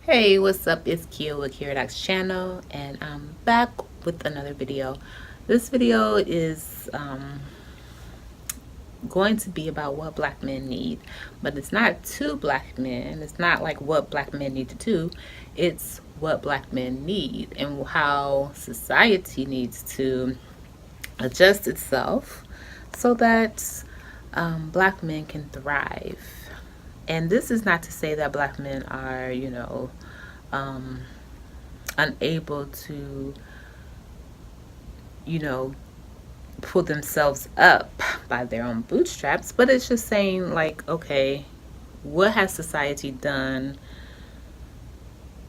Hey, what's up? It's Kia with Kiradox channel, and I'm back with another video. This video is going to be about what black men need, but it's not to black men. It's not like what black men need to do. It's what black men need and how society needs to adjust itself so that black men can thrive. And this is not to say that black men are, um, unable to, you know, pull themselves up by their own bootstraps, but it's just saying, like, okay, what has society done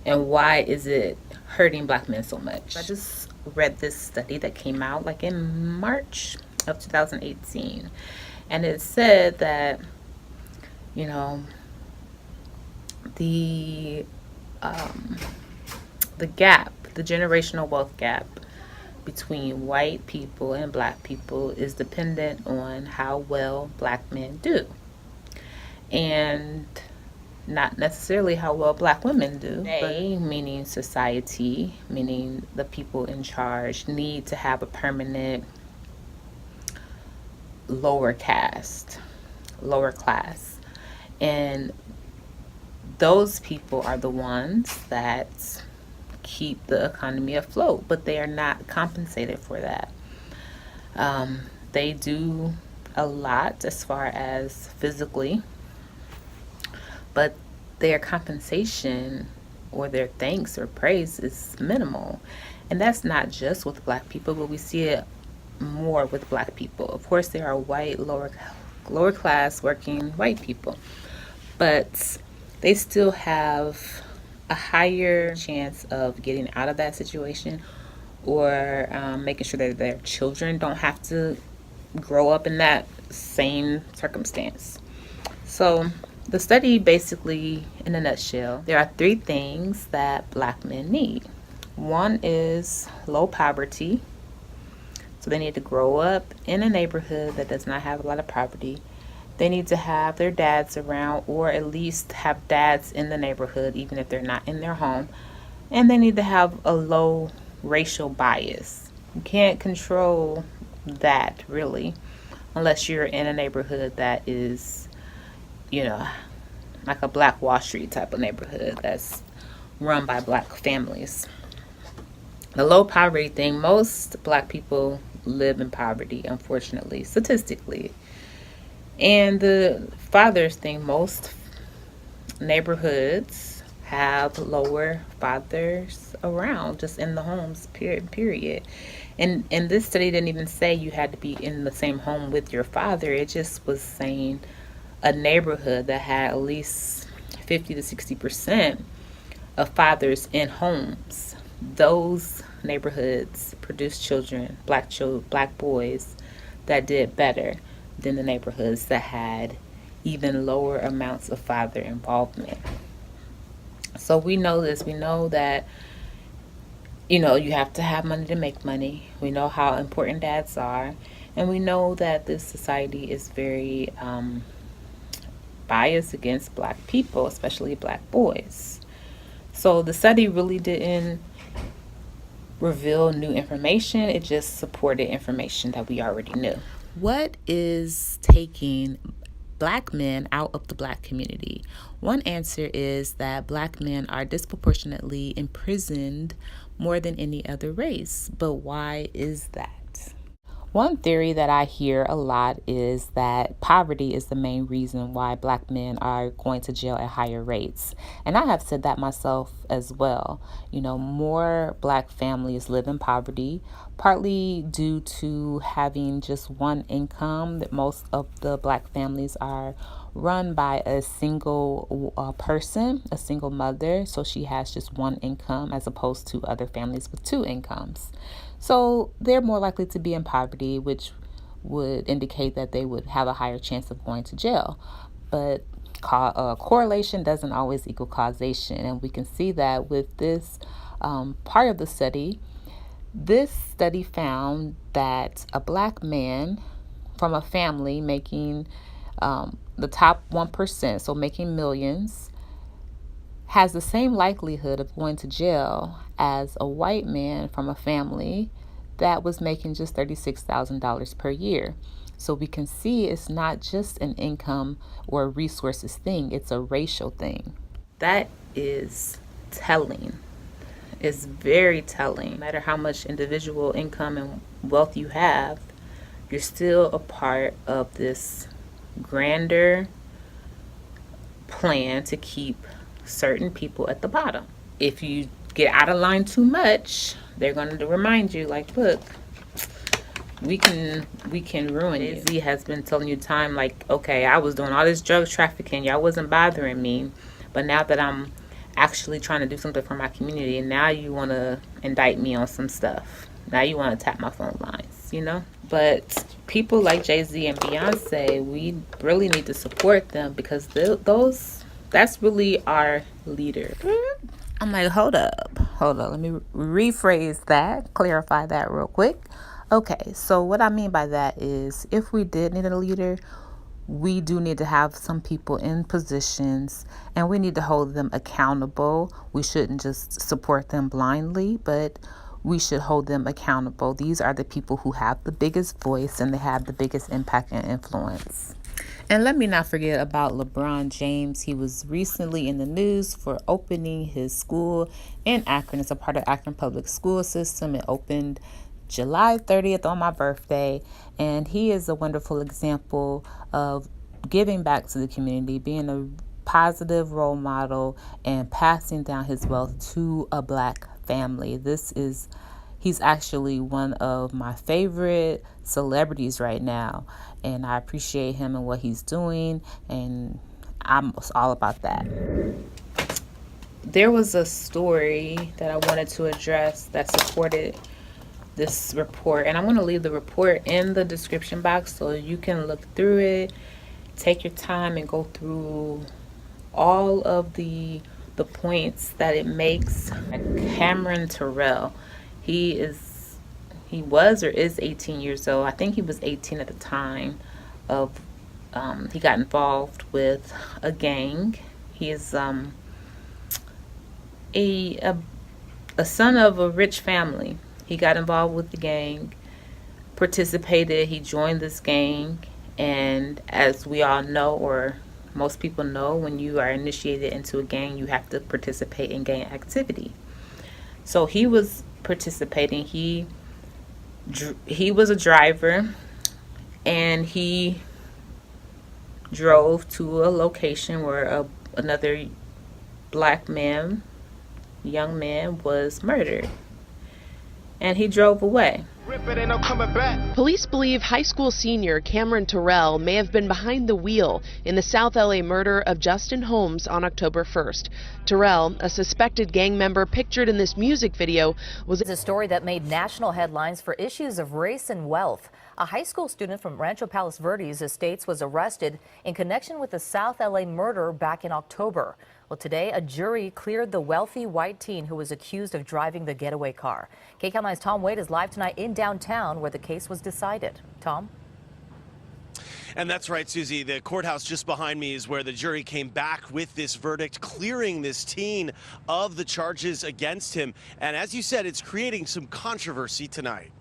and why is it hurting black men so much? I just read this study that came out like in March of 2018, and it said that, you know, the gap, the generational wealth gap between white people and black people is dependent on how well black men do, and not necessarily how well black women do. They, meaning society, meaning the people in charge, need to have a permanent lower caste, lower class. And those people are the ones that keep the economy afloat, but they are not compensated for that. They do a lot as far as physically, but their compensation or their thanks or praise is minimal. And that's not just with black people, but we see it more with black people. Of course, there are white, lower class working white people, but they still have a higher chance of getting out of that situation, or making sure that their children don't have to grow up in that same circumstance. So the study basically, in a nutshell, there are three things that black men need. One is low poverty. So they need to grow up in a neighborhood that does not have a lot of poverty. They need to have their dads around, or at least have dads in the neighborhood, even if they're not in their home. And they need to have a low racial bias. You can't control that really unless you're in a neighborhood that is, like a Black Wall Street type of neighborhood that's run by black families. The low poverty thing, most black people live in poverty, unfortunately, statistically. And the fathers thing, most neighborhoods have lower fathers around, just in the homes, period. And this study didn't even say you had to be in the same home with your father. It just was saying a neighborhood that had at least 50 to 60% of fathers in homes. Those neighborhoods produced children, black boys, that did better than the neighborhoods that had even lower amounts of father involvement. So we know this. We know that, you have to have money to make money. We know how important dads are. And we know that this society is very biased against black people, especially black boys. So the study really didn't reveal new information. It just supported information that we already knew. What is taking black men out of the black community? One answer is that black men are disproportionately imprisoned more than any other race. But why is that? One theory that I hear a lot is that poverty is the main reason why black men are going to jail at higher rates. And I have said that myself as well. More black families live in poverty, partly due to having just one income. That most of the black families are run by a single person, a single mother. So she has just one income as opposed to other families with two incomes. So they're more likely to be in poverty, which would indicate that they would have a higher chance of going to jail. But correlation doesn't always equal causation. And we can see that with this part of the study. This study found that a black man from a family making the top 1%, so making millions, has the same likelihood of going to jail as a white man from a family that was making just $36,000 per year. So we can see it's not just an income or a resources thing, it's a racial thing. That is telling. It's very telling. No matter how much individual income and wealth you have, you're still a part of this grander plan to keep certain people at the bottom. If you get out of line too much, they're going to remind you, like, look, we can ruin you. Z has been telling you time, like, okay, I was doing all this drug trafficking, y'all wasn't bothering me, but now that I'm actually trying to do something for my community, and now you want to indict me on some stuff. Now you want to tap my phone lines, you know? But people like Jay-Z and Beyonce, we really need to support them because that's really our leader. I'm like, hold up. Let me rephrase that, clarify that real quick. Okay, so what I mean by that is if we did need a leader, we do need to have some people in positions and we need to hold them accountable. We shouldn't just support them blindly, but we should hold them accountable. These are the people who have the biggest voice and they have the biggest impact and influence. And let me not forget about LeBron James. He was recently in the news for opening his school in Akron. It's a part of Akron Public School System. It opened July 30th on my birthday, and he is a wonderful example of giving back to the community, being a positive role model, and passing down his wealth to a Black family. He's actually one of my favorite celebrities right now, and I appreciate him and what he's doing, and I'm all about that. There was a story that I wanted to address that supported this report, and I'm going to leave the report in the description box so you can look through it, take your time and go through all of the points that it makes. Cameron Terrell, he was or is 18 years old. I think he was 18 at the time of he got involved with a gang. He is a son of a rich family. He got involved with the gang, participated, he joined this gang, and as we all know, or most people know, when you are initiated into a gang, you have to participate in gang activity. So he was participating. He was a driver, and he drove to a location where another Black man, young man, was murdered. And he drove away. Police believe high school senior Cameron Terrell may have been behind the wheel in the South LA murder of Justin Holmes on October 1st. Terrell, a suspected gang member pictured in this music video, was a story that made national headlines for issues of race and wealth. A high school student from Rancho Palos Verdes Estates was arrested in connection with the South LA murder back in October. Well, today, a jury cleared the wealthy white teen who was accused of driving the getaway car. KCAL 9's Tom Wade is live tonight in downtown where the case was decided. Tom? And that's right, Susie. The courthouse just behind me is where the jury came back with this verdict, clearing this teen of the charges against him. And as you said, it's creating some controversy tonight.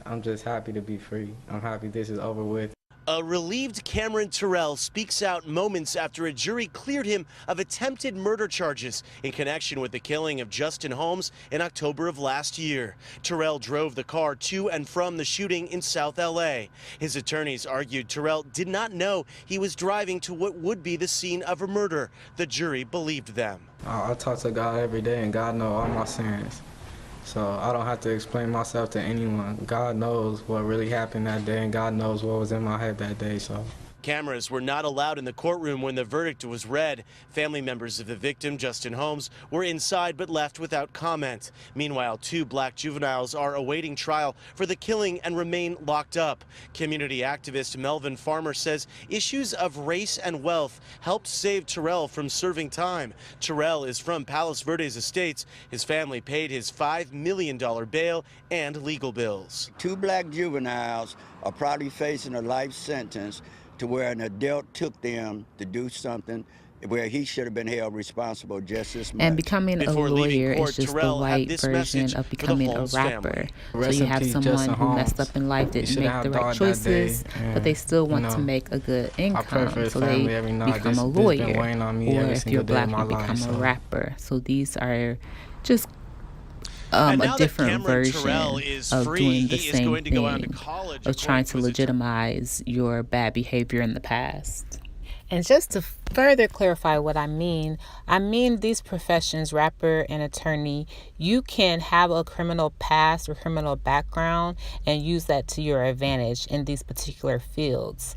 I'm just happy to be free. I'm happy this is over with. A relieved Cameron Terrell speaks out moments after a jury cleared him of attempted murder charges in connection with the killing of Justin Holmes in October of last year. Terrell drove the car to and from the shooting in South LA. His attorneys argued Terrell did not know he was driving to what would be the scene of a murder. The jury believed them. I talk to God every day, and God knows all my sins. So I don't have to explain myself to anyone. God knows what really happened that day, and God knows what was in my head that day. So Cameras were not allowed in the courtroom when the verdict was read. Family members of the victim, Justin Holmes, were inside but left without comment. Meanwhile, 2 Black juveniles are awaiting trial for the killing and remain locked up. Community activist Melvin Farmer says issues of race and wealth helped save Terrell from serving time. Terrell is from Palos Verdes Estates. His family paid his $5 million bail and legal bills. 2 Black juveniles are probably facing a life sentence to where an adult took them to do something where he should have been held responsible just as And much. becoming a Before leaving lawyer is court, just the Terrell had white this version message of for the becoming a Holmes rapper. family. So Rest you in have peace, someone Justin who messed Holmes. up in life, He didn't shouldn't make have the right died that day, choices, but they still want to make a good I pray for income. his So family they every night. become a This been lawyer. weighing on me Or every if single you're day of black, my you become life, a so. rapper. So these are just And a now that different Cameron version Terrell is of free, doing the he is same going to go on to thing, college, of trying according to to his attorney. legitimize your bad behavior in the past. And just to further clarify what I mean these professions, rapper and attorney, you can have a criminal past or criminal background and use that to your advantage in these particular fields.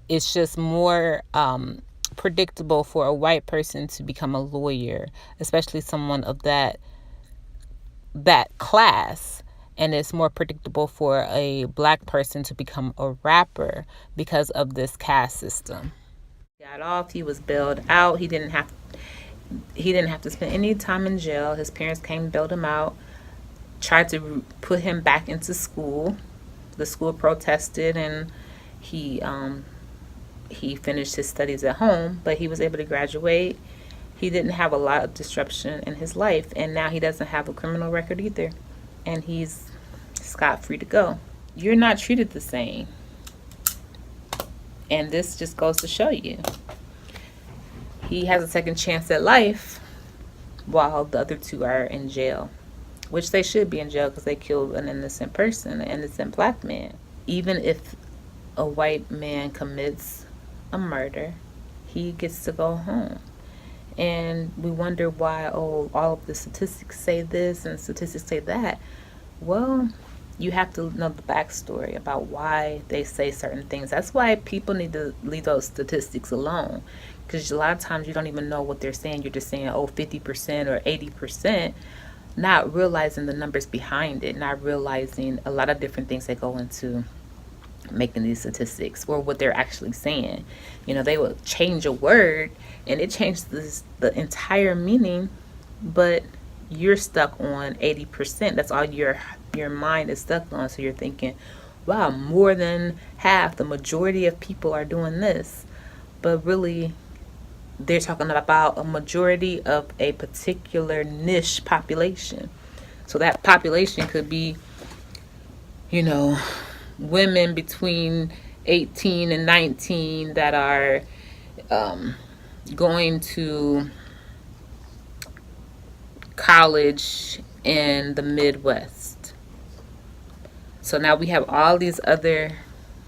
It's just more predictable for a white person to become a lawyer, especially someone of that class. And it's more predictable for a black person to become a rapper because of this caste system. Got off, he was bailed out. He didn't have to spend any time in jail. His parents came and bailed him out, tried to put him back into school. The school protested, and he finished his studies at home, but he was able to graduate. He didn't have a lot of disruption in his life, and now he doesn't have a criminal record either, and he's scot-free to go. You're not treated the same. And this just goes to show you. He has a second chance at life while the other two are in jail, which they should be in jail because they killed an innocent person, an innocent black man. Even if a white man commits a murder, he gets to go home. And we wonder why, all of the statistics say this and statistics say that. Well, you have to know the backstory about why they say certain things. That's why people need to leave those statistics alone. Because a lot of times you don't even know what they're saying. You're just saying, 50% or 80%, not realizing the numbers behind it, not realizing a lot of different things that go into making these statistics or what they're actually saying. They will change a word and it changes the entire meaning, but you're stuck on 80%. That's all your mind is stuck on. So you're thinking, wow, more than half, the majority of people are doing this. But really, they're talking about a majority of a particular niche population. So that population could be, women between 18 and 19 that are going to college in the Midwest. So now we have all these other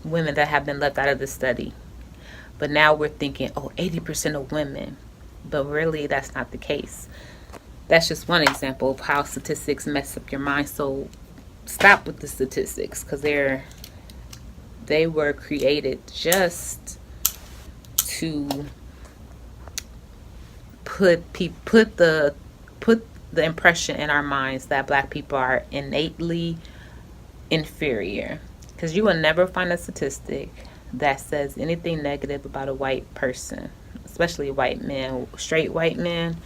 women that have been left out of the study. But now we're thinking, 80% of women. But really, that's not the case. That's just one example of how statistics mess up your mind. So stop with the statistics, because they were created just to put the impression in our minds that black people are innately inferior. Because you will never find a statistic that says anything negative about a white person, especially a white man, straight white man.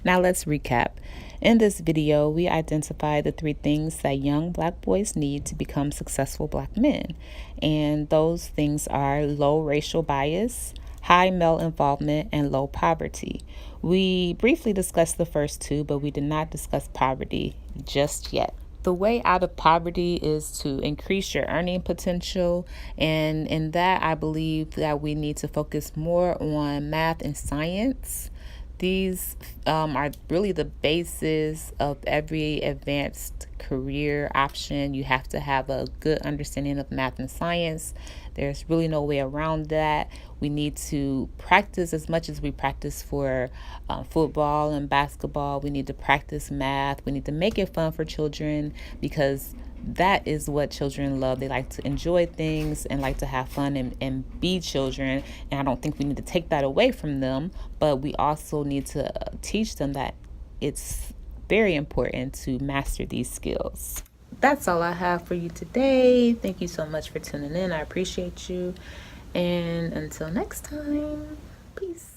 Now let's recap. In this video, we identified the 3 things that young black boys need to become successful black men. And those things are low racial bias, high male involvement, and low poverty. We briefly discussed the first 2, but we did not discuss poverty just yet. The way out of poverty is to increase your earning potential. And in that, I believe that we need to focus more on math and science. These are really the basis of every advanced career option. You have to have a good understanding of math and science. There's really no way around that. We need to practice as much as we practice for football and basketball. We need to practice math. We need to make it fun for children, because that is what children love. They like to enjoy things and like to have fun and be children. And I don't think we need to take that away from them, but we also need to teach them that it's very important to master these skills. That's all I have for you today. Thank you so much for tuning in. I appreciate you. And until next time, peace.